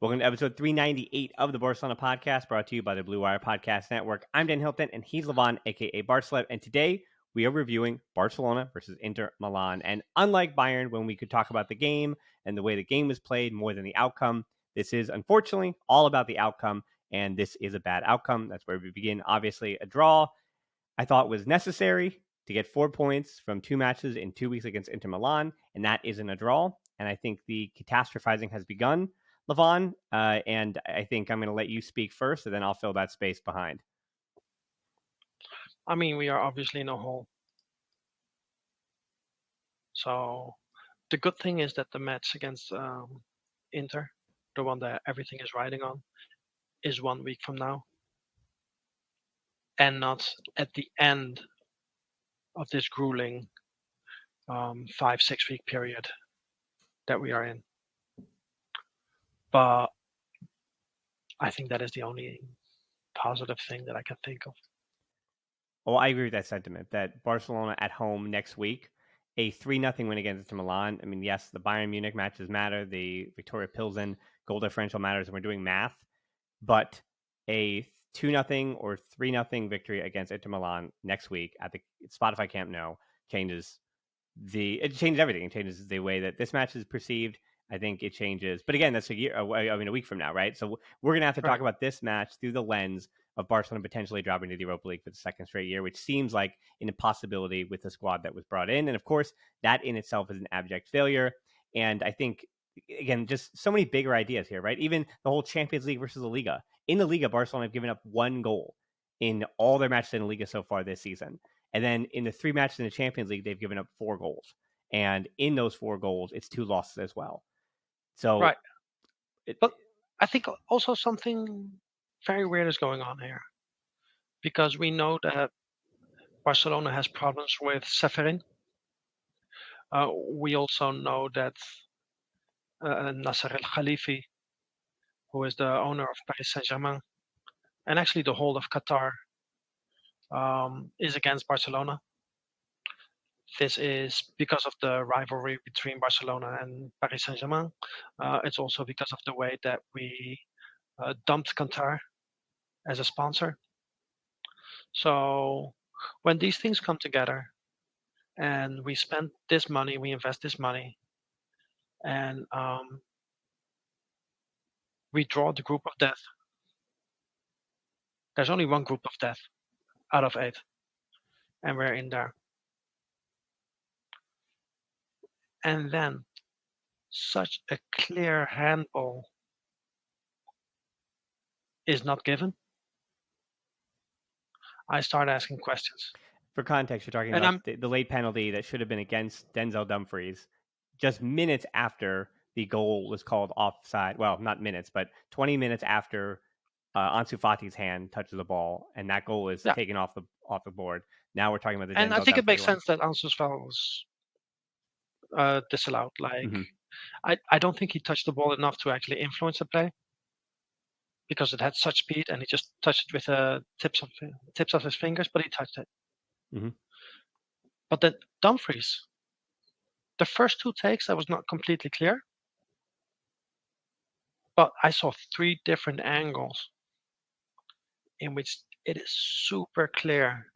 Welcome to episode 398 of the Barcelona Podcast, brought to you by the Blue Wire Podcast Network. I'm Dan Hilton, and he's Levon, a.k.a. Barcelona, and today we are reviewing Barcelona versus Inter Milan. And unlike Bayern, when we could talk about the game and the way the game was played more than the outcome, this is, unfortunately, all about the outcome, and this is a bad outcome. That's where we begin. Obviously, a draw I thought was necessary to get 4 points from 2 matches in 2 weeks against Inter Milan, and that isn't a draw. And I think the catastrophizing has begun, Levon, and I think I'm going to let you speak first, and then I'll fill that space behind. I mean, we are obviously in a hole. So the good thing is that the match against Inter, the one that everything is riding on, is 1 week from now, and not at the end of this grueling 5-6 week period that we are in. But I think that is the only positive thing that I can think of. Well, I agree with that sentiment, that Barcelona at home next week, a 3-0 win against Inter Milan. I mean, yes, the Bayern Munich matches matter, the Victoria Pilsen goal differential matters, and we're doing math, but a 2-0 or 3-0 victory against Inter Milan next week at the Spotify Camp Nou changes everything. It changes the way that this match is perceived. I think it changes, but again, that's a week from now, right? So we're gonna have to talk about this match through the lens of Barcelona potentially dropping to the Europa League for the second straight year, which seems like an impossibility with the squad that was brought in. And of course, that in itself is an abject failure. And I think, again, just so many bigger ideas here, right? Even the whole Champions League versus the Liga. In the Liga, Barcelona have given up 1 goal in all their matches in the Liga so far this season. And then in the 3 matches in the Champions League, they've given up 4 goals. And in those 4 goals, it's 2 losses as well. So, right. But I think also something very weird is going on here, because we know that Barcelona has problems with Seferin. We also know that Nasser El Khalifi, who is the owner of Paris Saint-Germain, and actually the whole of Qatar, is against Barcelona. This is because of the rivalry between Barcelona and Paris Saint-Germain. It's also because of the way that we dumped Qatar as a sponsor. So when these things come together and we spend this money, we invest this money, and we draw the group of death. There's only one group of death out of 8, and we're in there. And then such a clear handball is not given. I start asking questions. For context, you're talking about the late penalty that should have been against Denzel Dumfries just minutes after the goal was called offside. Well, not minutes, but 20 minutes after Ansu Fati's hand touches the ball, and that goal is taken off the board. Now we're talking about the and Denzel I think Dumfries it makes one. sense that Ansu's foul was disallowed. Like, I don't think he touched the ball enough to actually influence the play, because it had such speed, and he just touched it with the tips of his fingers, but he touched it. But then Dumfries, the first 2 takes, that was not completely clear, but I saw 3 different angles in which it is super clear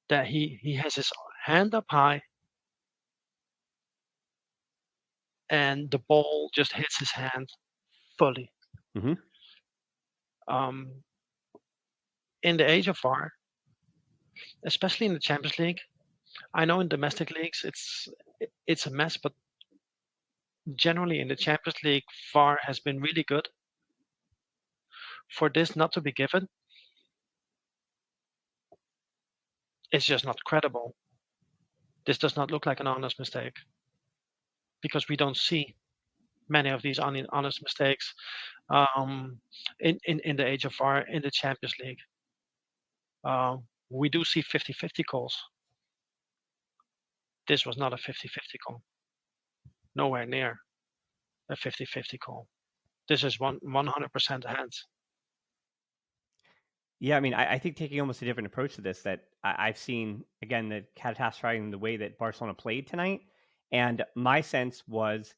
that he has his hand up high, and the ball just hits his hand fully. In the age of VAR, especially in the Champions League, I know in domestic leagues it's a mess, but generally in the Champions League, VAR has been really good. For this not to be given, it's just not credible. This does not look like an honest mistake, because we don't see many of these honest mistakes in the age of VAR in the Champions League. We do see 50-50 calls. This was not a 50-50 call. Nowhere near a 50-50 call. This is 100% hands. Yeah, I mean, I think taking almost a different approach to this, that I've seen, again, the catastrophizing the way that Barcelona played tonight. And my sense was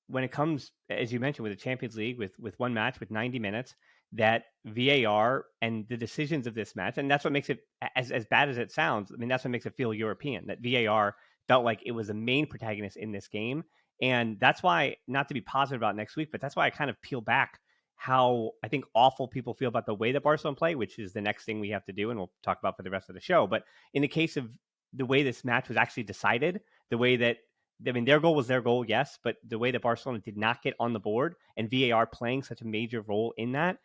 when it comes, as you mentioned, with the Champions League, with one match with 90 minutes, that VAR and the decisions of this match, and that's what makes it as bad as it sounds. I mean, that's what makes it feel European. That VAR felt like it was the main protagonist in this game, and that's why, not to be positive about next week, but that's why I kind of peel back how I think awful people feel about the way that Barcelona play, which is the next thing we have to do, and we'll talk about for the rest of the show. But in the case of the way this match was actually decided, the way that, I mean, their goal was their goal, yes, but the way that Barcelona did not get on the board and VAR playing such a major role in that,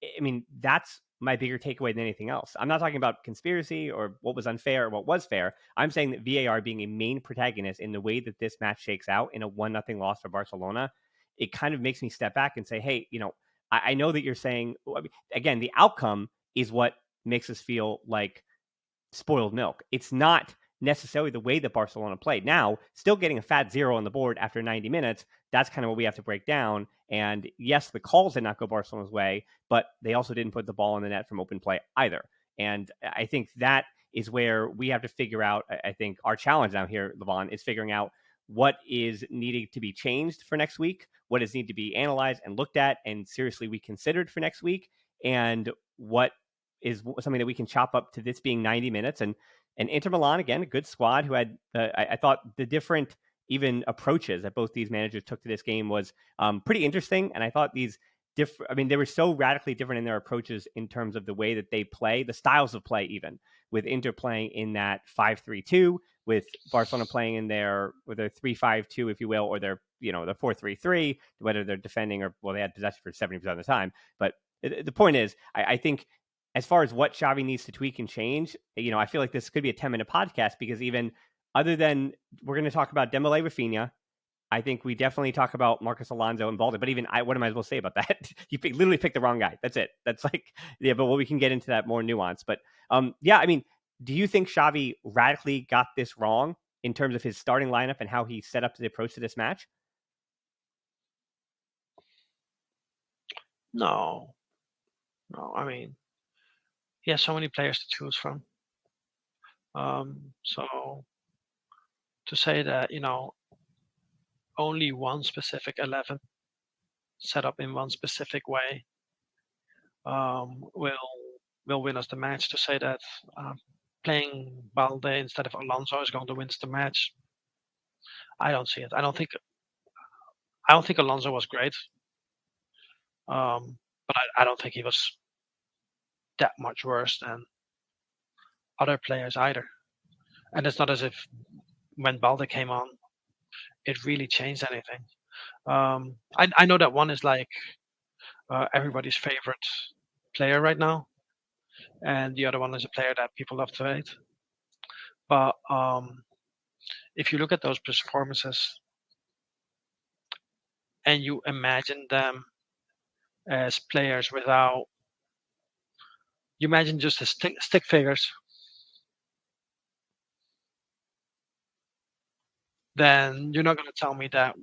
I mean, that's my bigger takeaway than anything else. I'm not talking about conspiracy or what was unfair or what was fair. I'm saying that VAR being a main protagonist in the way that this match shakes out in a 1-0 loss for Barcelona, it kind of makes me step back and say, hey, I know that you're saying, again, the outcome is what makes us feel like spoiled milk. It's not necessarily the way that Barcelona played. Now, still getting a fat 0 on the board after 90 minutes, that's kind of what we have to break down. And yes, the calls did not go Barcelona's way, but they also didn't put the ball in the net from open play either. And I think that is where we have to figure out, I think our challenge now here, Levon, is figuring out what is needing to be changed for next week, what is needed to be analyzed and looked at and seriously reconsidered for next week, and what is something that we can chop up to this being 90 minutes. And Inter Milan, again, a good squad who had, I thought the different even approaches that both these managers took to this game was pretty interesting. And I thought these different, I mean, they were so radically different in their approaches in terms of the way that they play, the styles of play, even with Inter playing in that 5-3-2, with Barcelona playing in with their 3-5-2, if you will, or their 4-3-3, whether they're defending or, well, they had possession for 70% of the time. But the point is, I think as far as what Xavi needs to tweak and change, I feel like this could be a 10-minute podcast, because even other than we're going to talk about Dembele, Rafinha, I think we definitely talk about Marcos Alonso and Balde. But even what am I supposed to say about that? You literally picked the wrong guy. That's it. That's like, yeah, but we can get into that more nuance. But yeah, I mean, do you think Xavi radically got this wrong in terms of his starting lineup and how he set up the approach to this match? No. I mean, he has so many players to choose from. So to say that, only one specific 11 set up in one specific way will win us the match. To say that playing Balde instead of Alonso is going to win us the match, I don't see it. I don't think Alonso was great, but I don't think he was that much worse than other players either. And it's not as if when Balde came on, it really changed anything. I know that one is like everybody's favorite player right now, and the other one is a player that people love to hate. But if you look at those performances and you imagine them as players without, you imagine just the stick figures, then you're not going to tell me that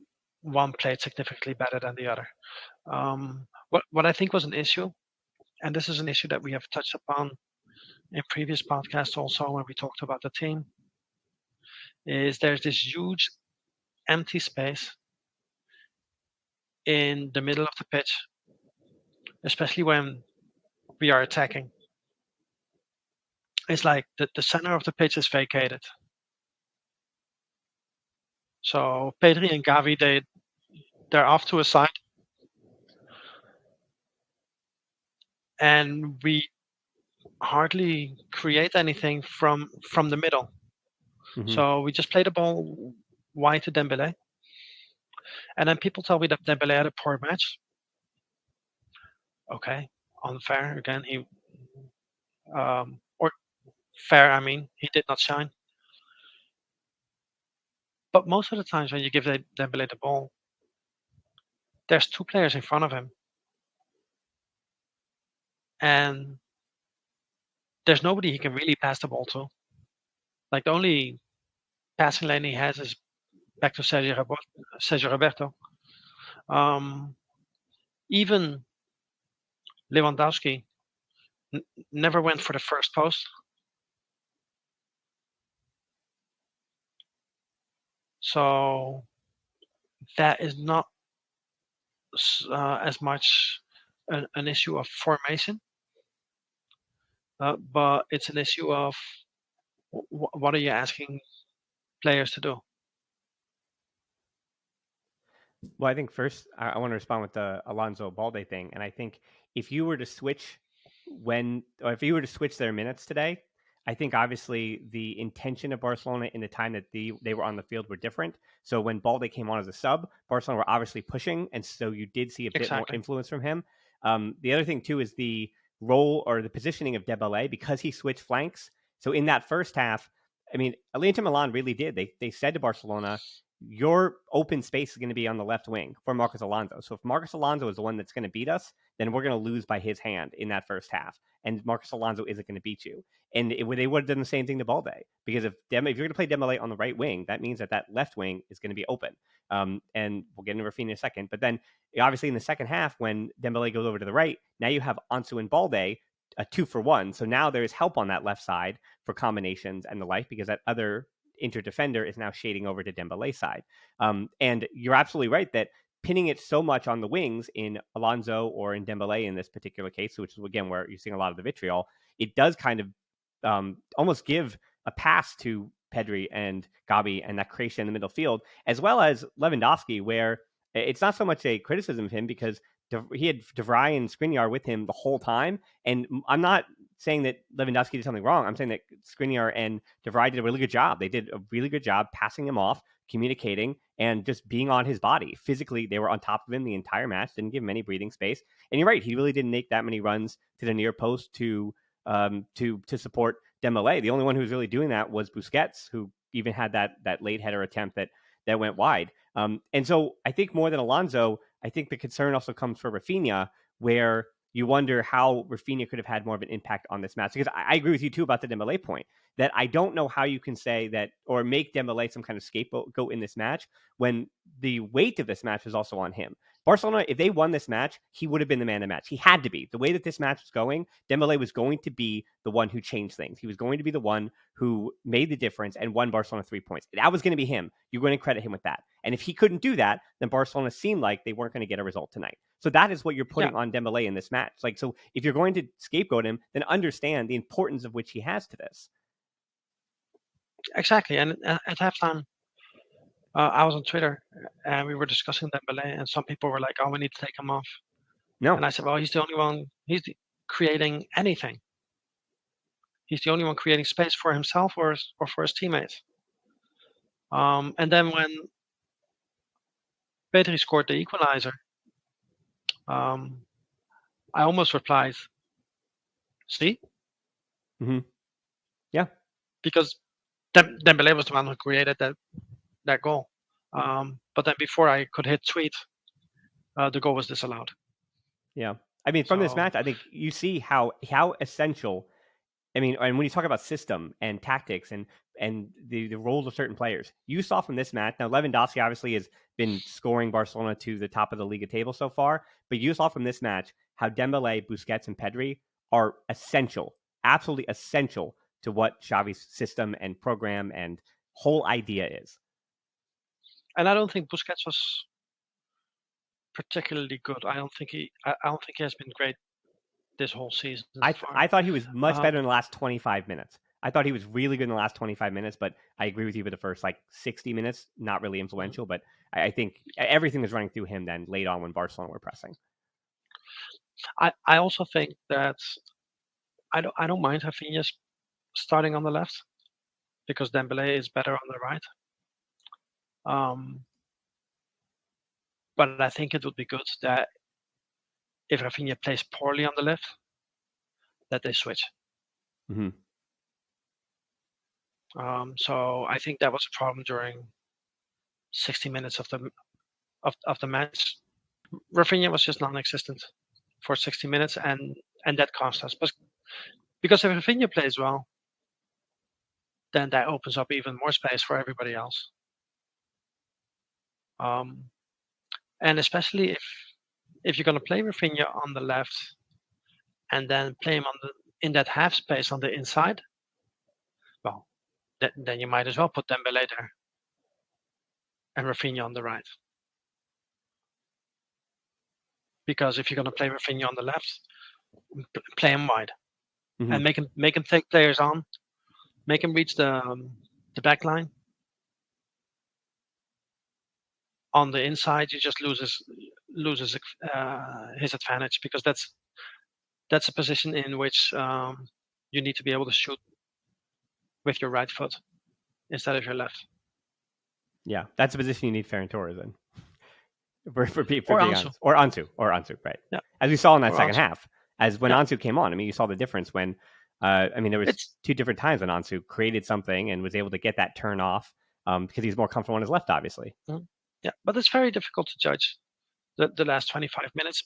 one played significantly better than the other. What I think was an issue, and this is an issue that we have touched upon in previous podcasts also when we talked about the team, is there's this huge empty space in the middle of the pitch, especially when we are attacking. It's like the center of the pitch is vacated. So Pedri and Gavi, they're off to a side, and we hardly create anything from the middle. Mm-hmm. So we just play the ball wide to Dembele, and then people tell me that Dembele had a poor match. Okay, unfair again. Or fair, I mean, he did not shine. But most of the times when you give Dembele the ball, there's two players in front of him, and there's nobody he can really pass the ball to. Like, the only passing lane he has is back to Sergio Roberto. Even Lewandowski never went for the first post. So that is not as much an issue of formation, but it's an issue of what are you asking players to do? Well, I think first I want to respond with the Alonso Balde thing, and I think if you were to switch if you were to switch their minutes today, I think obviously the intention of Barcelona in the time that they were on the field were different. So when Balde came on as a sub, Barcelona were obviously pushing, and so you did see a bit more Exactly. influence from him. The other thing too is the role or the positioning of Dembele because he switched flanks. So in that first half, I mean, Inter Milan really did. They said to Barcelona, your open space is going to be on the left wing for Marcos Alonso. So if Marcos Alonso is the one that's going to beat us, then we're going to lose by his hand in that first half. And Marcos Alonso isn't going to beat you. And they would have done the same thing to Balde. Because if you're going to play Dembele on the right wing, that means that left wing is going to be open. And we'll get into Rafinha in a second. But then obviously in the second half, when Dembele goes over to the right, now you have Ansu and Balde, a 2-for-1. So now there is help on that left side for combinations and the like, because that other Inter defender is now shading over to Dembele's side. And you're absolutely right that pinning it so much on the wings in Alonso or in Dembele in this particular case, which is again where you're seeing a lot of the vitriol, it does kind of almost give a pass to Pedri and Gavi and that creation in the middle field, as well as Lewandowski, where it's not so much a criticism of him because he had De Vrij and Skriniar with him the whole time. And I'm not saying that Lewandowski did something wrong. I'm saying that Skriniar and De Vrij did a really good job. They did a really good job passing him off, communicating, and just being on his body. Physically, they were on top of him the entire match, didn't give him any breathing space. And you're right, he really didn't make that many runs to the near post to support Dembele. The only one who was really doing that was Busquets, who even had that late header attempt that went wide. And so I think more than Alonso, I think the concern also comes for Rafinha, where you wonder how Rafinha could have had more of an impact on this match. Because I agree with you too about the Dembele point, that I don't know how you can say that or make Dembele some kind of scapegoat in this match when the weight of this match is also on him. Barcelona, if they won this match, he would have been the man of the match. He had to be. The way that this match was going, Dembele was going to be the one who changed things. He was going to be the one who made the difference and won Barcelona 3 points. That was going to be him. You're going to credit him with that. And if he couldn't do that, then Barcelona seemed like they weren't going to get a result tonight. So that is what you're putting on Dembele in this match. Like, so if you're going to scapegoat him, then understand the importance of which he has to this. Exactly. And at halftime, I was on Twitter and we were discussing Dembele, and some people were like, "Oh, we need to take him off." No. And I said, "Well, he's the only one. Creating anything. He's the only one creating space for himself or for his teammates." And then when Pedri scored the equalizer, I almost replied, "See?" Mm-hmm. Yeah. Because Dembele was the one who created that goal. But then before I could hit tweet, the goal was disallowed. Yeah. I mean, from this match, I think you see how essential. I mean, and when you talk about system and tactics and the roles of certain players, you saw from this match. Now, Lewandowski obviously has been scoring Barcelona to the top of the Liga table so far, but you saw from this match how Dembele, Busquets, and Pedri are essential, absolutely essential to what Xavi's system and program and whole idea is. And I don't think Busquets was particularly good. I don't think he has been great this whole season. I thought he was much better in the last 25 minutes. I thought he was really good in the last 25 minutes, but I agree with you for the first 60 minutes, not really influential. But I think everything was running through him then late on when Barcelona were pressing. I also think that I don't mind Rafinha starting on the left because Dembele is better on the right. But I think it would be good that if Rafinha plays poorly on the left, that they switch. Mm-hmm. So I think that was a problem during 60 minutes of the match. Rafinha was just non-existent for 60 minutes, and that cost us. But because if Rafinha plays well, then that opens up even more space for everybody else. And especially if you're going to play Rafinha on the left and then play him in that half space on the inside, well, then you might as well put Dembele there and Rafinha on the right. because if you're going to play Rafinha on the left, play him wide Mhm. and make him take players on, make him reach the back line. On the inside, he just loses his advantage, because that's a position in which you need to be able to shoot with your right foot instead of your left. Yeah, that's a position you need Ferran Torres in. For being Ansu. honest, or Ansu, right? Yeah. As we saw in that Or second Ansu. half, as when Yeah. Ansu came on. I mean, you saw the difference when. I mean, there was two different times when Ansu created something and was able to get that turn off because he's more comfortable on his left, obviously. Yeah, but it's very difficult to judge the last 25 minutes,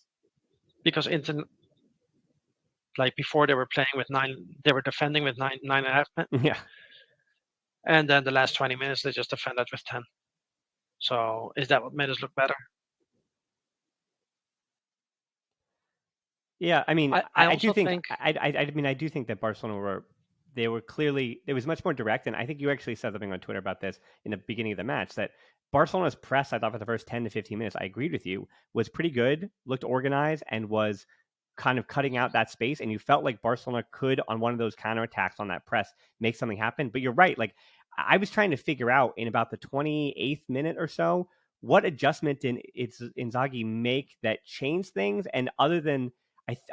because Inter, like before, they were playing with they were defending with nine and a half men. Yeah. And then the last 20 minutes, they just defended with 10. So is that what made us look better? Yeah, I mean, I do also think, think- I do think that Barcelona were clearly, it was much more direct, and I think you actually said something on Twitter about this in the beginning of the match, that Barcelona's press, I thought for the first 10 to 15 minutes, I agreed with you, was pretty good, looked organized, and was kind of cutting out that space, and you felt like Barcelona could, on one of those counterattacks on that press, make something happen. But you're right, like, I was trying to figure out in about the 28th minute or so, what adjustment did Inzaghi make that changed things, and other than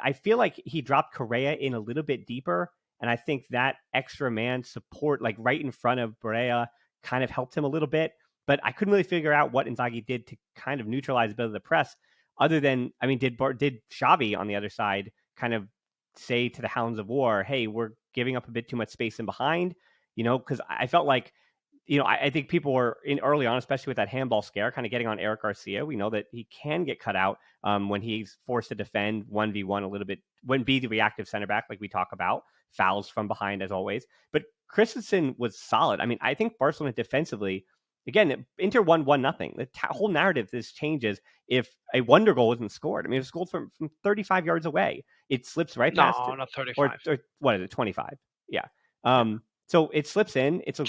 I feel like he dropped Correa in a little bit deeper, and I think that extra man support, like right in front of Barea, kind of helped him a little bit. But I couldn't really figure out what Inzaghi did to kind of neutralize a bit of the press. Other than, I mean, did Xavi on the other side kind of say to the Hounds of War, "Hey, we're giving up a bit too much space in behind"? You know, because I felt like, you know, I think people were in early on, especially with that handball scare, kind of getting on Eric Garcia. We know that he can get cut out when he's forced to defend 1v1 a little bit, wouldn't be the reactive center back like we talk about, fouls from behind as always. But Christensen was solid. I mean, I think Barcelona defensively, again, Inter won 1-0. The whole narrative this changes if a wonder goal wasn't scored. I mean, it was scored from 35 yards away. It slips right past. No, not 35. Or what is it, 25? Yeah. So it slips in. It's a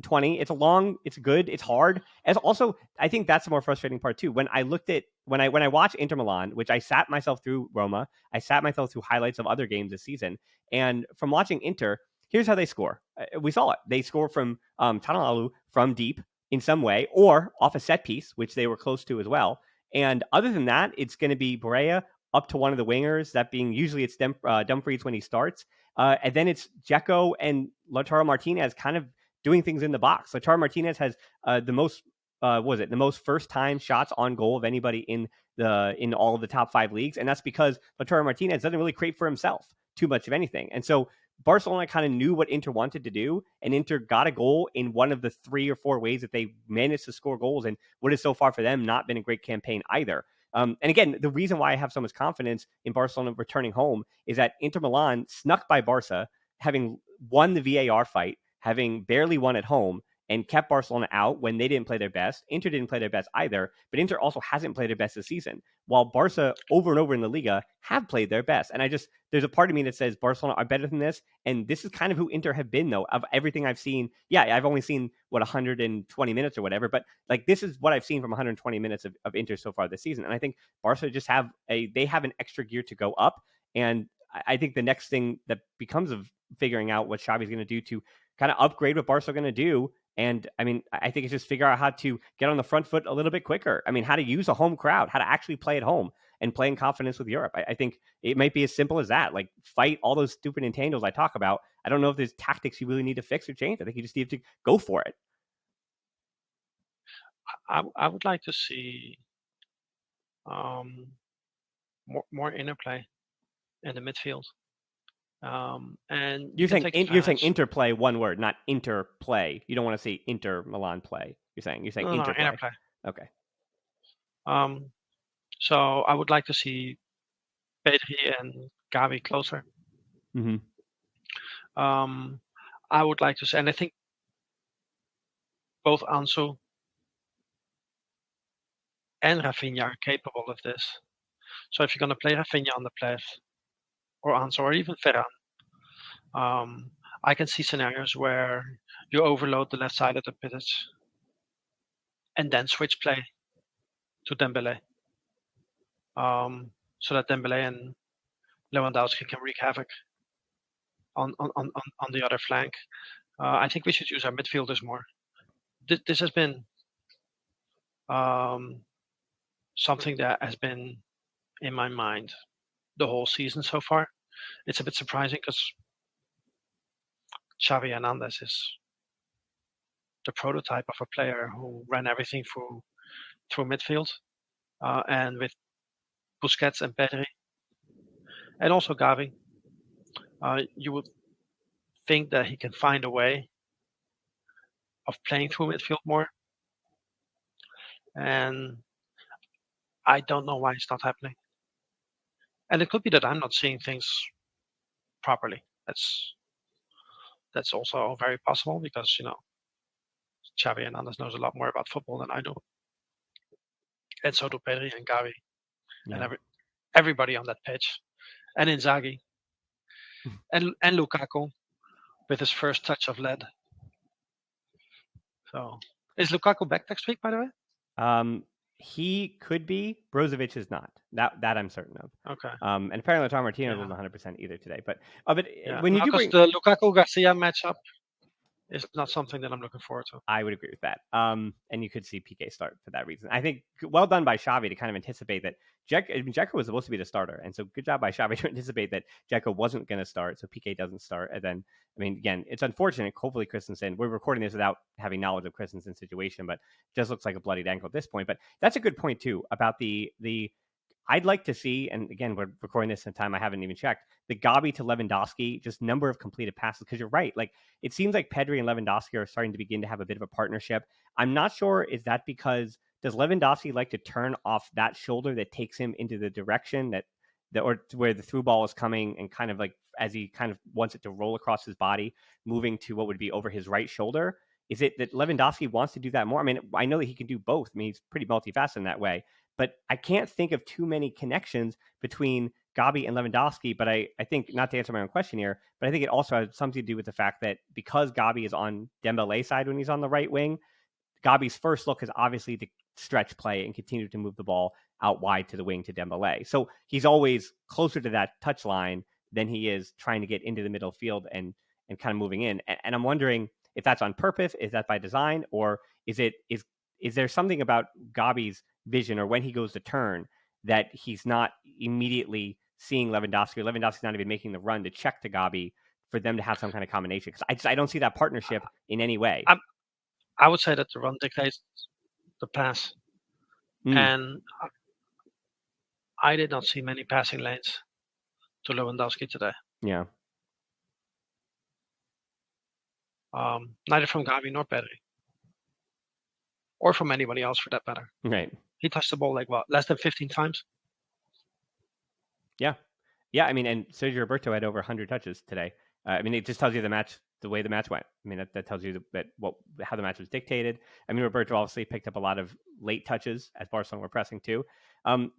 20. It's a long, it's good, it's hard. As also, I think that's the more frustrating part too. When I watch Inter Milan, which I sat myself through Roma, I sat myself through highlights of other games this season, and from watching Inter, here's how they score. We saw it. They score from Tanalalu from deep in some way, or off a set piece, which they were close to as well. And other than that, it's going to be Barea up to one of the wingers, that being usually it's Dumfries when he starts. And then it's Dzeko and Lautaro Martinez kind of doing things in the box. Lautaro Martinez has the most first time shots on goal of anybody in all of the top 5 leagues, and that's because Lautaro Martinez doesn't really create for himself too much of anything. And so Barcelona kind of knew what Inter wanted to do, and Inter got a goal in one of the 3 or 4 ways that they managed to score goals, and what has so far for them not been a great campaign either. And again, the reason why I have so much confidence in Barcelona returning home is that Inter Milan snuck by Barca, having won the VAR fight, having barely won at home, and kept Barcelona out when they didn't play their best. Inter didn't play their best either, but Inter also hasn't played their best this season, while Barca over and over in the Liga have played their best. And there's a part of me that says Barcelona are better than this, and this is kind of who Inter have been, though, of everything I've seen. Yeah, I've only seen, 120 minutes or whatever, but like this is what I've seen from 120 minutes of Inter so far this season. And I think Barca just have an extra gear to go up, and I think the next thing that becomes of figuring out what Xavi's going to do to kind of upgrade what Barca are going to do. And I mean, I think it's just figure out how to get on the front foot a little bit quicker. I mean, how to use a home crowd, how to actually play at home and play in confidence with Europe. I think it might be as simple as that. Like, fight all those stupid intangibles I talk about. I don't know if there's tactics you really need to fix or change. I think you just need to go for it. I would like to see more interplay in the midfield. And you're saying interplay, one word, not interplay. You don't want to say Inter Milan play. You're saying interplay. No, interplay. Okay. So I would like to see Pedri and Gavi closer. Mm-hmm. I would like to say, and I think both Ansu and Rafinha are capable of this. So if you're going to play Rafinha on the left, or Ansu, or even Ferran, I can see scenarios where you overload the left side of the pitch and then switch play to Dembele. so that Dembele and Lewandowski can wreak havoc on the other flank. I think we should use our midfielders more. This has been something that has been in my mind the whole season so far. It's a bit surprising because Xavi Hernandez is the prototype of a player who ran everything through midfield, and with Busquets and Pedri, and also Gavi, you would think that he can find a way of playing through midfield more, and I don't know why it's not happening. And it could be that I'm not seeing things properly. That's also very possible because Xavi Hernandez knows a lot more about football than I do, and so do Pedri and Gavi and everybody on that pitch, and Inzaghi, and Lukaku with his first touch of lead. So, is Lukaku back next week, by the way? He could be. Brozovic is not. That I'm certain of. Okay. And apparently Lautaro Martinez wasn't 100% either today. But when you do bring the Lukaku Garcia matchup is not something that I'm looking forward to. I would agree with that. And you could see PK start for that reason. I think well done by Xavi to kind of anticipate that Dzeko was supposed to be the starter. And so good job by Xavi to anticipate that Dzeko wasn't going to start. So PK doesn't start. And then, again, it's unfortunate. Hopefully Christensen, we're recording this without having knowledge of Christensen's situation, but it just looks like a bloodied ankle at this point. But that's a good point too about the I'd like to see, and again, we're recording this in time I haven't even checked, the Gavi to Lewandowski, just number of completed passes, because you're right. Like, it seems like Pedri and Lewandowski are starting to begin to have a bit of a partnership. I'm not sure, is that because, does Lewandowski like to turn off that shoulder that takes him into the direction or where the through ball is coming, and kind of like, as he kind of wants it to roll across his body, moving to what would be over his right shoulder? Is it that Lewandowski wants to do that more? I know that he can do both. he's pretty multifaceted in that way. But I can't think of too many connections between Gavi and Lewandowski. But I think, not to answer my own question here, but I think it also has something to do with the fact that because Gavi is on Dembele's side when he's on the right wing, Gavi's first look is obviously to stretch play and continue to move the ball out wide to the wing to Dembele. So he's always closer to that touch line than he is trying to get into the middle field and kind of moving in. And I'm wondering if that's on purpose, is that by design, or is there something about Gavi's vision, or when he goes to turn, that he's not immediately seeing Lewandowski, or Lewandowski's not even making the run to check to Gavi for them to have some kind of combination? Because I don't see that partnership in any way. I would say that the run dictates the pass. And I did not see many passing lanes to Lewandowski today. Yeah. Neither from Gavi nor Pedri. Or from anybody else for that matter. Right. He touched the ball less than 15 times? Yeah. Yeah, and Sergio Roberto had over 100 touches today. It just tells you the way the match went. That tells you how the match was dictated. Roberto obviously picked up a lot of late touches as Barcelona were pressing too. And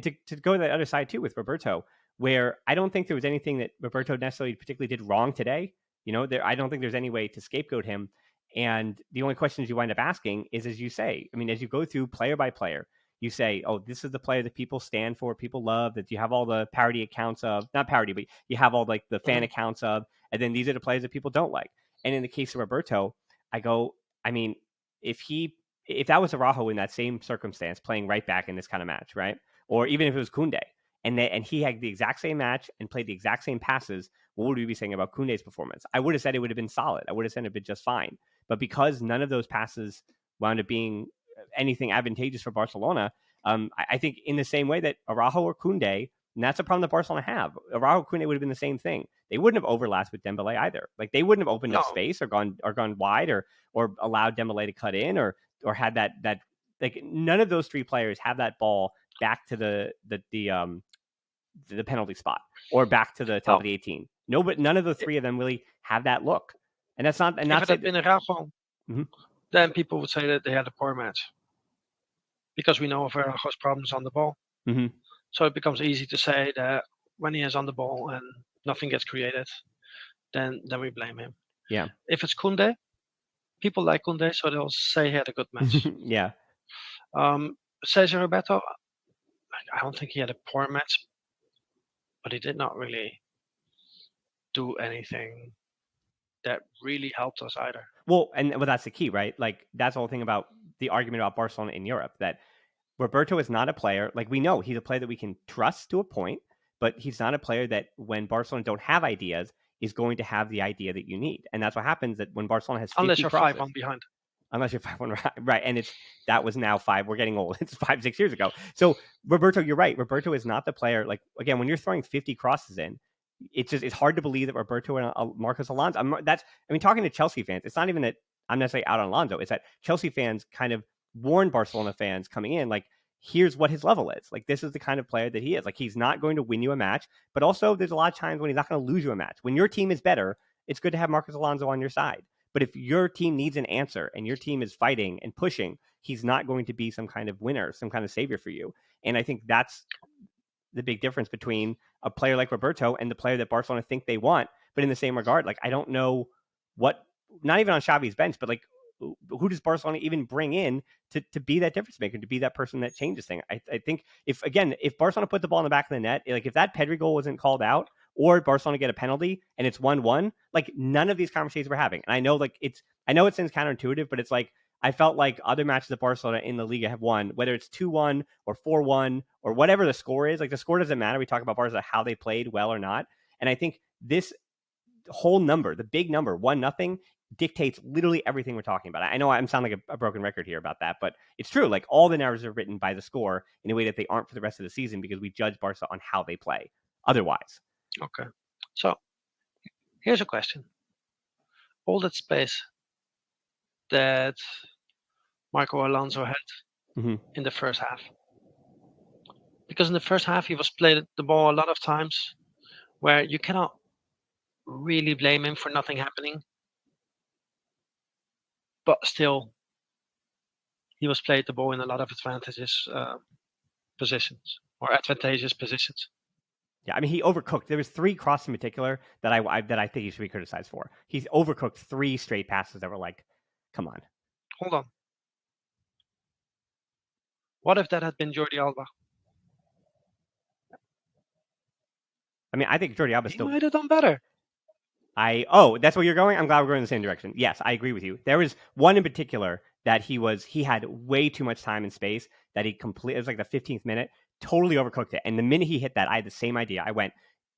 to go to the other side too with Roberto, where I don't think there was anything that Roberto necessarily particularly did wrong today. I don't think there's any way to scapegoat him. And the only questions you wind up asking is, as you say, as you go through player by player, you say, oh, this is the player that people stand for, people love, that you have all the parody accounts of, not parody, but you have all like the fan accounts of, and then these are the players that people don't like. And in the case of Roberto, I go, if that was Araujo in that same circumstance, playing right back in this kind of match, right? Or even if it was Koundé, and he had the exact same match and played the exact same passes, what would we be saying about Koundé's performance? I would have said it would have been solid. I would have said it would have been just fine. But because none of those passes wound up being anything advantageous for Barcelona, I think in the same way that Araujo or Koundé, and that's a problem that Barcelona have, Araujo Koundé would have been the same thing. They wouldn't have overlapped with Dembele either. Like, they wouldn't have opened up space or gone wide or allowed Dembele to cut in or had that like, none of those three players have that ball back to the penalty spot or back to the top of the 18. No, but none of the three of them really have that look. And that's not. And if that's it had been Araujo, then people would say that they had a poor match, because we know of Araujo's problems on the ball. So it becomes easy to say that when he is on the ball and nothing gets created, then we blame him. Yeah. If it's Koundé, people like Koundé, so they'll say he had a good match. Yeah. Sergio Roberto, I don't think he had a poor match, but he did not really do anything that really helped us either. Well, that's the key, right? Like that's the whole thing about the argument about Barcelona in Europe, that Roberto is not a player. Like we know he's a player that we can trust to a point, but he's not a player that when Barcelona don't have ideas is going to have the idea that you need. And that's what happens that when Barcelona has 50 Unless you're crosses, 5-1 behind. unless you're 5-1, right? And that was now 5. We're getting old. It's 5-6 years ago. So Roberto, you're right. Roberto is not the player. Like again, when you're throwing 50 crosses in, it's hard to believe that Roberto and Marcos Alonso. Talking to Chelsea fans, it's not even that I'm necessarily out on Alonso. It's that Chelsea fans kind of warned Barcelona fans coming in, like, here's what his level is. Like, this is the kind of player that he is. Like, he's not going to win you a match, but also there's a lot of times when he's not going to lose you a match. When your team is better, it's good to have Marcos Alonso on your side. But if your team needs an answer and your team is fighting and pushing, he's not going to be some kind of winner, some kind of savior for you. And I think that's the big difference between a player like Roberto and the player that Barcelona think they want. But in the same regard, like, I don't know what, not even on Xavi's bench, but like, who does Barcelona even bring in to be that difference maker, to be that person that changes things? I think if Barcelona put the ball in the back of the net, like if that Pedri goal wasn't called out or Barcelona get a penalty and it's 1-1, like none of these conversations we're having. And I know it seems counterintuitive, but it's like, I felt like other matches that Barcelona in the Liga have won, whether it's 2-1 or 4-1 or whatever the score is, like the score doesn't matter. We talk about Barcelona, how they played well or not. And I think this whole number, the big number, 1-0, dictates literally everything we're talking about. I know I'm sounding like a broken record here about that, but it's true. Like all the narratives are written by the score in a way that they aren't for the rest of the season because we judge Barca on how they play otherwise. Okay. So here's a question. All that space that Marco Alonso had in the first half. Because in the first half, he was played the ball a lot of times where you cannot really blame him for nothing happening. But still, he was played the ball in a lot of advantageous positions or advantageous positions. Yeah, I mean, he overcooked. There was 3 crosses in particular that I think he should be criticized for. He's overcooked 3 straight passes that were like, come on. Hold on. What if that had been Jordi Alba? I mean, I think Jordi Alba He might have done better. That's where you're going? I'm glad we're going in the same direction. Yes, I agree with you. There was one in particular that he had way too much time and space that it was like the 15th minute, totally overcooked it. And the minute he hit that, I had the same idea. I went,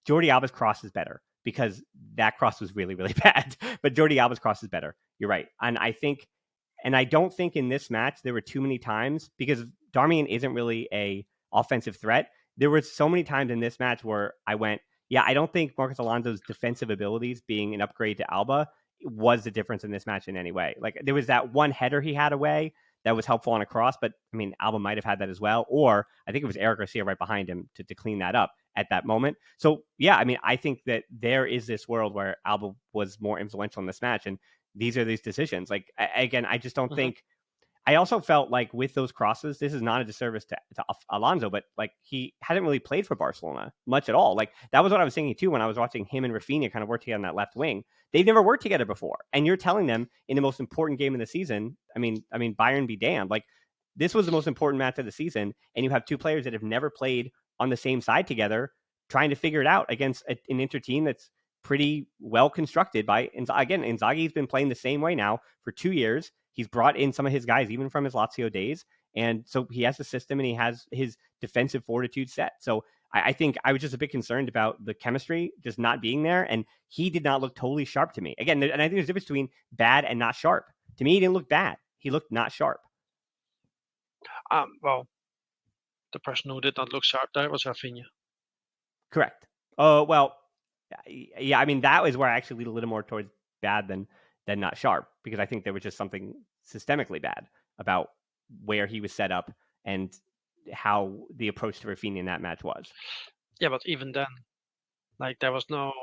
Jordi Alba's cross is better because that cross was really, really bad. But Jordi Alba's cross is better. You're right. And I don't think in this match there were too many times, because Darmian isn't really a offensive threat. There were so many times in this match where I went, yeah, I don't think Marcos Alonso's defensive abilities being an upgrade to Alba was the difference in this match in any way. Like there was that one header he had away that was helpful on a cross, but I mean, Alba might have had that as well. Or I think it was Eric Garcia right behind him to clean that up at that moment. So yeah, I mean, I think that there is this world where Alba was more influential in this match. And these are these decisions. Like, again, I just don't think, I also felt like with those crosses, this is not a disservice to Alonso, but like he hadn't really played for Barcelona much at all. Like that was what I was thinking too when I was watching him and Rafinha kind of work together on that left wing. They've never worked together before, and you're telling them in the most important game of the season. I mean, Bayern be damned. Like this was the most important match of the season, and you have 2 players that have never played on the same side together, trying to figure it out against an Inter team that's pretty well constructed by, again, Inzaghi's been playing the same way now for 2 years. He's brought in some of his guys, even from his Lazio days. And so he has a system and he has his defensive fortitude set. So I think I was just a bit concerned about the chemistry just not being there. And he did not look totally sharp to me. Again, and I think there's a difference between bad and not sharp. To me, he didn't look bad. He looked not sharp. Well, the person who did not look sharp there was Rafinha. Correct. Oh, well, yeah, I mean, that was where I actually lead a little more towards bad than not sharp, because I think there was just something systemically bad about where he was set up and how the approach to Rafinha in that match was. Yeah, but even then, like there was no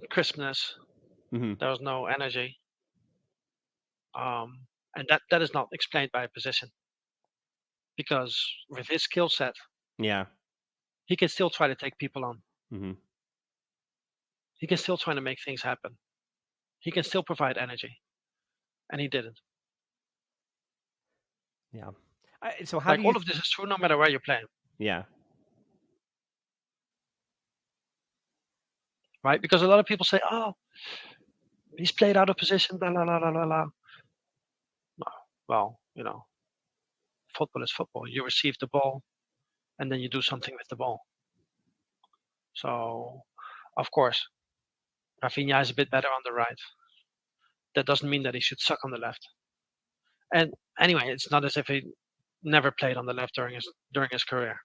crispness, there was no energy, and that is not explained by a position, because with his skill set, he can still try to take people on. He can still try to make things happen. He can still provide energy, and he didn't. Yeah. So how do you? All of this is true no matter where you play, Yeah. right? Because a lot of people say, "Oh, he's played out of position." Blah blah blah blah blah. Blah. Well, football is football. You receive the ball, and then you do something with the ball. So, of course, Rafinha is a bit better on the right. That doesn't mean that he should suck on the left. And anyway, it's not as if he never played on the left during his career.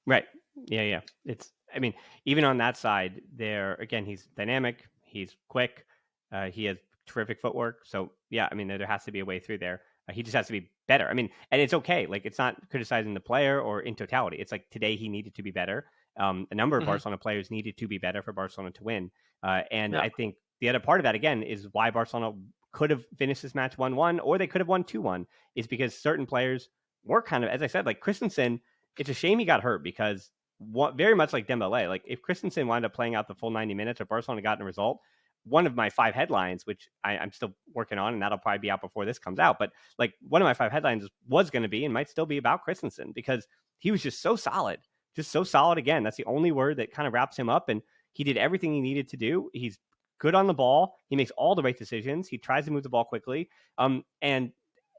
Right. Yeah. I mean, even on that side, there again, he's dynamic. He's quick. He has terrific footwork. So yeah, I mean, there has to be a way through there. He just has to be better. I mean, and it's okay. Like, it's not criticizing the player or in totality. It's like today he needed to be better. A number of Barcelona players needed to be better for Barcelona to win. And I think the other part of that, again, is why Barcelona could have finished this match 1-1, or they could have won 2-1, is because certain players were kind of, as I said, like Christensen. It's a shame he got hurt because very much like Dembele, like if Christensen wound up playing out the full 90 minutes or Barcelona got a result, one of my 5 headlines, which I'm still working on, and that'll probably be out before this comes out, but like one of my 5 headlines was going to be and might still be about Christensen because he was just so solid again. That's the only word that kind of wraps him up, and he did everything he needed to do. He's good on the ball. He makes all the right decisions. He tries to move the ball quickly. And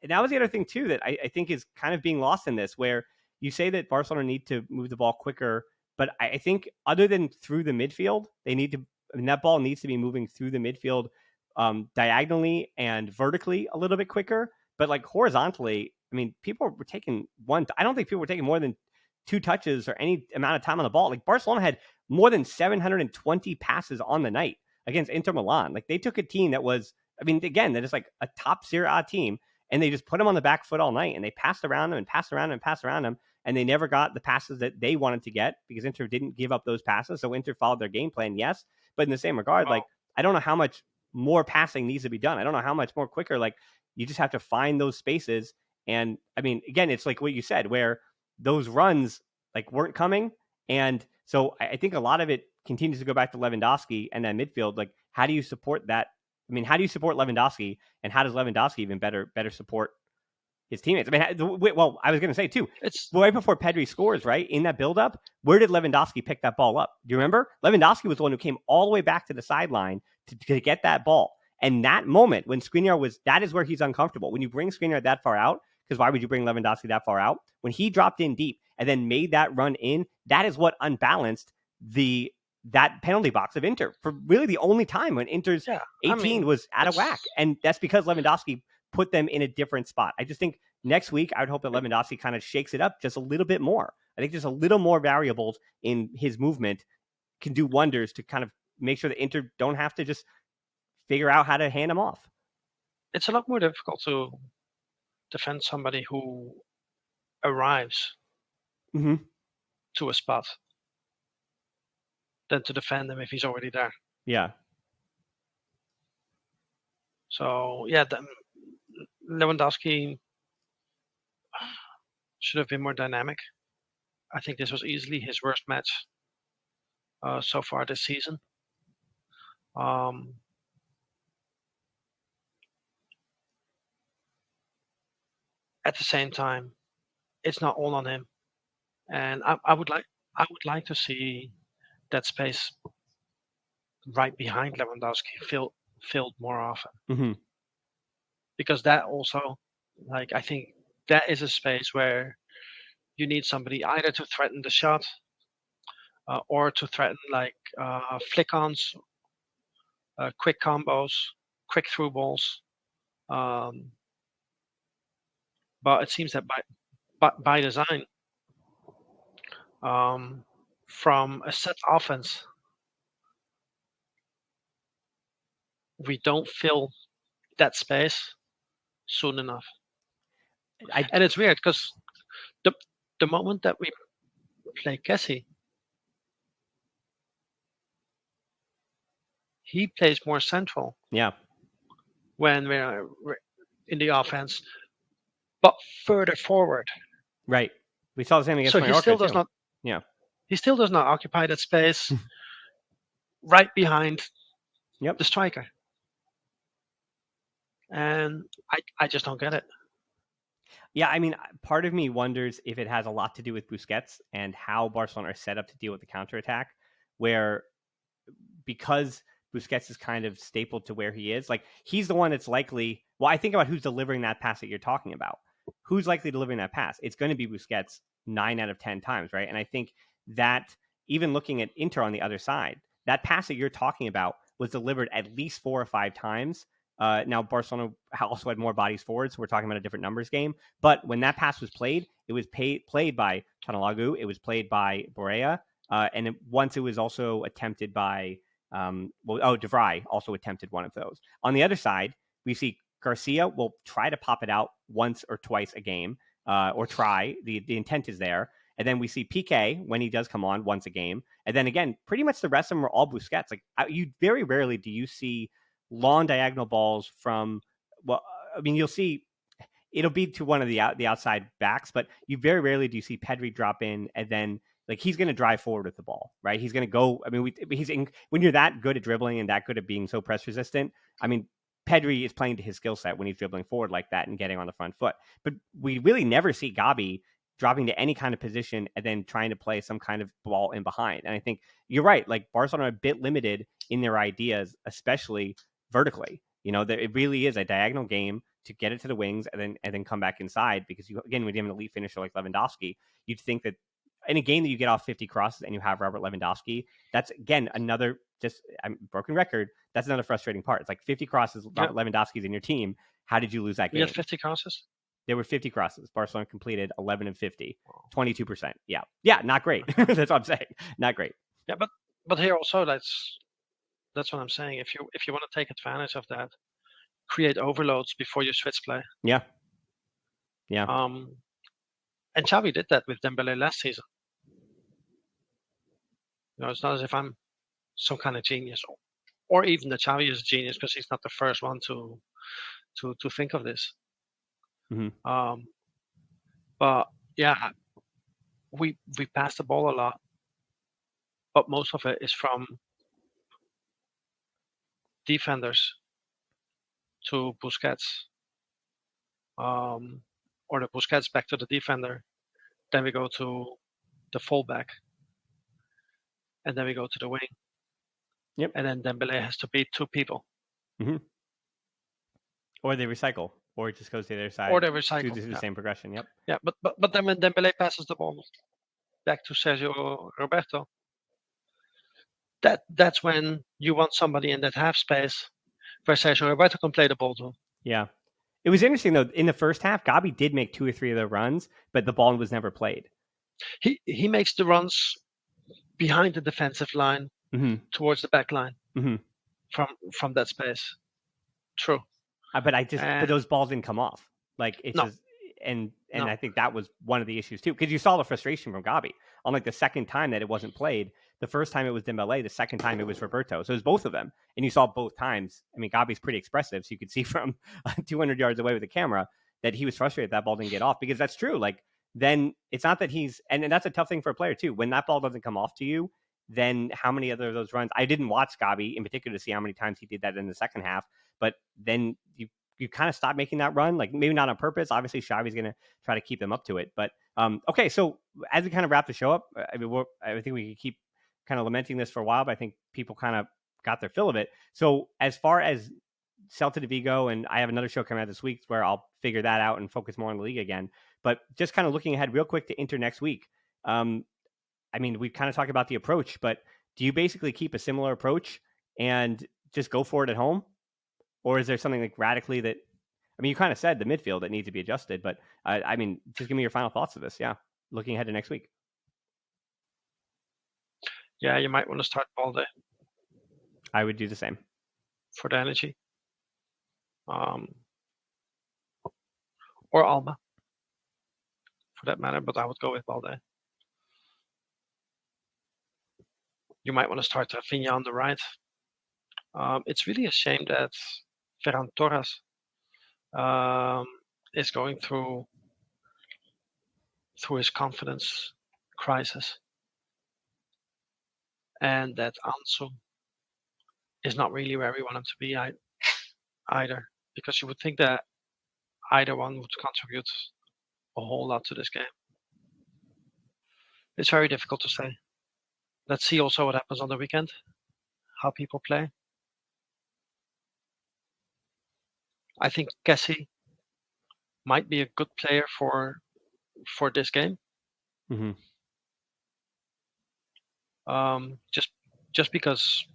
that was the other thing too that I think is kind of being lost in this, where you say that Barcelona need to move the ball quicker, but I think other than through the midfield, that ball needs to be moving through the midfield diagonally and vertically a little bit quicker. But like horizontally, I mean, people were taking I don't think people were taking more than 2 touches or any amount of time on the ball. Like Barcelona had more than 720 passes on the night against Inter Milan. Like they took a team that was, I mean, again, they're just like a top Serie A team, and they just put them on the back foot all night, and they passed around them and passed around them and passed around them, and they never got the passes that they wanted to get because Inter didn't give up those passes. So Inter followed their game plan, yes, but in the same regard, like I don't know how much more passing needs to be done. I don't know how much more quicker. Like you just have to find those spaces, and I mean, again, it's like what you said, where those runs like weren't coming, and so I think a lot of it continues to go back to Lewandowski and that midfield. Like, how do you support that? I mean, how do you support Lewandowski, and how does Lewandowski even better support his teammates? I mean, well, I was going to say too, it's right before Pedri scores, right? In that buildup, where did Lewandowski pick that ball up? Do you remember? Lewandowski was the one who came all the way back to the sideline to get that ball. And that moment when Skriniar that is where he's uncomfortable. When you bring Skriniar that far out, because why would you bring Lewandowski that far out? When he dropped in deep and then made that run in, that is what unbalanced that penalty box of Inter for really the only time when Inter's 18 was out of whack. And that's because Lewandowski put them in a different spot. I just think next week, I would hope that Lewandowski kind of shakes it up just a little bit more. I think just a little more variables in his movement can do wonders to kind of make sure that Inter don't have to just figure out how to hand him off. It's a lot more difficult to defend somebody who arrives to a spot than to defend him if he's already there. Yeah. So, yeah, Lewandowski should have been more dynamic. I think this was easily his worst match so far this season. At the same time, it's not all on him, and I would like to see that space right behind Lewandowski filled more often, because that also, like, I think that is a space where you need somebody either to threaten the shot or to threaten like flick-ons, quick combos, quick through balls. But it seems that by design, from a set offense, we don't fill that space soon enough. And it's weird because the moment that we play Kessie, he plays more central. Yeah. When we're in the offense, but further forward. Right. We saw the same against Mallorca, he still does not. Yeah. He still does not occupy that space right behind the striker. and I just don't get it. Yeah, I mean, part of me wonders if it has a lot to do with Busquets and how Barcelona are set up to deal with the counterattack, where because Busquets is kind of stapled to where he is, like he's the one that's likely. Well, I think about who's delivering that pass that you're talking about. Who's likely delivering that pass? It's going to be Busquets 9 out of 10 times, right? And I think that even looking at Inter on the other side, that pass that you're talking about was delivered at least 4 or 5 times. Now Barcelona also had more bodies forward, so we're talking about a different numbers game. But when that pass was played, it was played by Tanalagu, it was played by Borea, once it was also attempted by De Vrij also attempted one of those. On the other side, we see Garcia will try to pop it out once or twice a game, or try. The intent is there. And then we see PK when he does come on once a game. And then again, pretty much the rest of them are all Busquets. Like you very rarely do you see long diagonal balls from. Well, I mean, you'll see it'll be to one of the outside backs, but you very rarely do you see Pedri drop in and then like he's going to drive forward with the ball, right? He's going to go. I mean, when you're that good at dribbling and that good at being so press resistant, I mean, Pedri is playing to his skill set when he's dribbling forward like that and getting on the front foot. But we really never see Gabi dropping to any kind of position and then trying to play some kind of ball in behind. And I think you're right. Like Barcelona are a bit limited in their ideas, especially vertically. You know, it really is a diagonal game to get it to the wings and then come back inside because when you have an elite finisher like Lewandowski, you'd think that in a game that you get off 50 crosses and you have Robert Lewandowski, that's again another broken record. That's another frustrating part. It's like 50 crosses, Robert Lewandowski's in your team. How did you lose that game? You had 50 crosses? There were 50 crosses. Barcelona completed 11 of 50, 22%. Yeah, not great. That's what I'm saying. Not great. Yeah, but here also that's what I'm saying. If you want to take advantage of that, create overloads before you switch play. Yeah. And Xavi did that with Dembele last season. You know, it's not as if I'm some kind of genius, or even that Xavi is a genius because he's not the first one to think of this. Mm-hmm. But yeah, we pass the ball a lot, but most of it is from defenders to Busquets, or the Busquets back to the defender. Then we go to the fullback, and then we go to the wing. Yep. And then Dembele has to beat two people. Mm-hmm. Or they recycle, or it just goes to the other side. Or they recycle. Do the same progression. Yep. Yeah, but then when Dembele passes the ball back to Sergio Roberto, that's when you want somebody in that half space where Sergio Roberto can play the ball to. Yeah. It was interesting, though. In the first half, Gabi did make 2 or 3 of the runs, but the ball was never played. He makes the runs behind the defensive line towards the back line from that space. True. But those balls didn't come off. Like it's no. just, and I think that was one of the issues too, because you saw the frustration from Gabi on like the second time that it wasn't played. The first time it was Dembele, the second time it was Roberto. So it was both of them, and you saw both times. I mean, Gabi's pretty expressive, so you could see from 200 yards away with the camera that he was frustrated that ball didn't get off, because that's true. Like then it's not that he's, and that's a tough thing for a player too. When that ball doesn't come off to you, then how many other of those runs? I didn't watch Gabi in particular to see how many times he did that in the second half, but then you kind of stop making that run, like maybe not on purpose. Obviously, Xavi's going to try to keep them up to it. But okay, so as we kind of wrap the show up, I mean, I think we could keep kind of lamenting this for a while, but I think people kind of got their fill of it. So as far as Celta de Vigo, and I have another show coming out this week where I'll figure that out and focus more on the league again. But just kind of looking ahead real quick to Inter next week. I mean, we kind of talked about the approach, but do you basically keep a similar approach and just go for it at home? Or is there something like radically that, I mean, you kind of said the midfield that needs to be adjusted, but I mean, just give me your final thoughts of this. Yeah. Looking ahead to next week. Yeah, you might want to start Balde. I would do the same. For the energy. Or Alba. For that matter, but I would go with Balde. You might want to start Rafinha on the right. It's really a shame that Ferran Torres is going through his confidence crisis, and that Ansu is not really where we want him to be either. because you would think that either one would contribute a whole lot to this game. It's very difficult to say. Let's see also what happens on the weekend, how people play. I think Kessie might be a good player for this game. Mm-hmm. Just because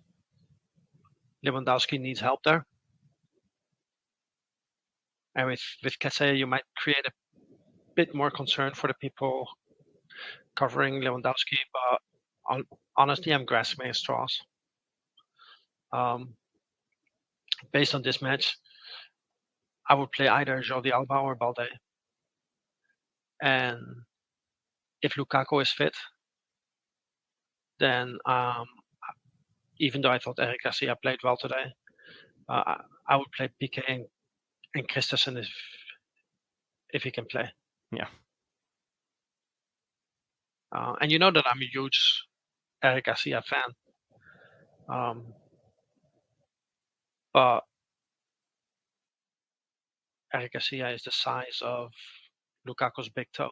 Lewandowski needs help there. And with Kessie, you might create a bit more concern for the people covering Lewandowski, but honestly, I'm grasping at straws. Based on this match, I would play either Jordi Alba or Balde. And if Lukaku is fit, then even though I thought Eric Garcia played well today, I would play PK and Christensen if he can play. Yeah. And you know that I'm a huge Eric Garcia fan. But Eric Garcia is the size of Lukaku's big toe.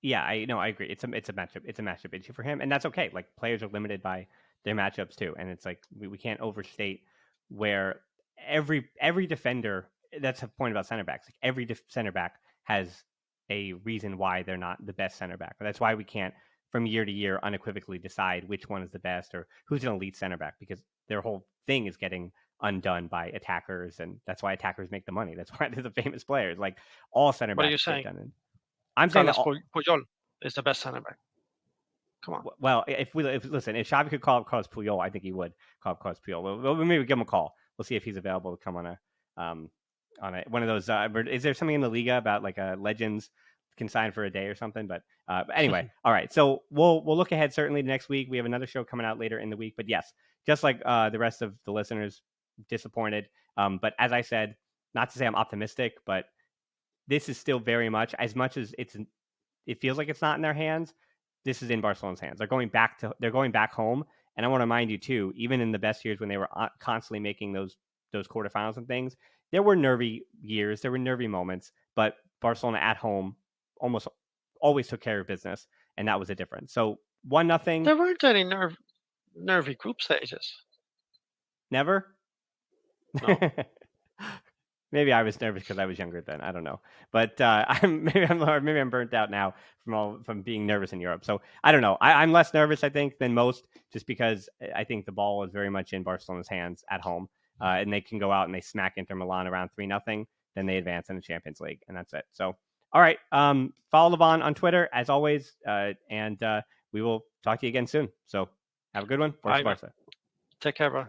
Yeah, I agree. It's a matchup. It's a matchup issue for him, and that's okay. Like, players are limited by their matchups too, and it's like we can't overstate where every defender. That's the point about center backs. Like, every center back has a reason why they're not the best center back. That's why we can't, from year to year, unequivocally decide which one is the best or who's an elite center back, because their whole thing is getting undone by attackers, and that's why attackers make the money. That's why they're the famous players. Like, all center backs. What are you saying? I'm saying that Puyol is the best center back. Come on. Well, if Xavi could call up Carlos Puyol, I think he would call up Carlos Puyol. We'll maybe give him a call. We'll see if he's available to come on one of those. Is there something in the Liga about like legends can sign for a day or something? But anyway, all right. So we'll look ahead certainly next week. We have another show coming out later in the week. But yes, just like the rest of the listeners, disappointed. But as I said, not to say I'm optimistic, but this is still very much as it feels like it's not in their hands. This is in Barcelona's hands. They're going back home. And I want to remind you too, even in the best years when they were constantly making those quarterfinals and things, there were nervy years, there were nervy moments, but Barcelona at home almost always took care of business, and that was a difference. So 1-0. There weren't any nervy group stages. Never? No. Maybe I was nervous because I was younger then. I don't know, but maybe I'm burnt out now from being nervous in Europe. So I don't know. I'm less nervous, I think, than most, just because I think the ball is very much in Barcelona's hands at home, and they can go out and they smack Inter Milan around 3-0. Then they advance in the Champions League, and that's it. So all right, follow Levon on Twitter as always, and we will talk to you again soon. So have a good one. Bye. Take care, bro.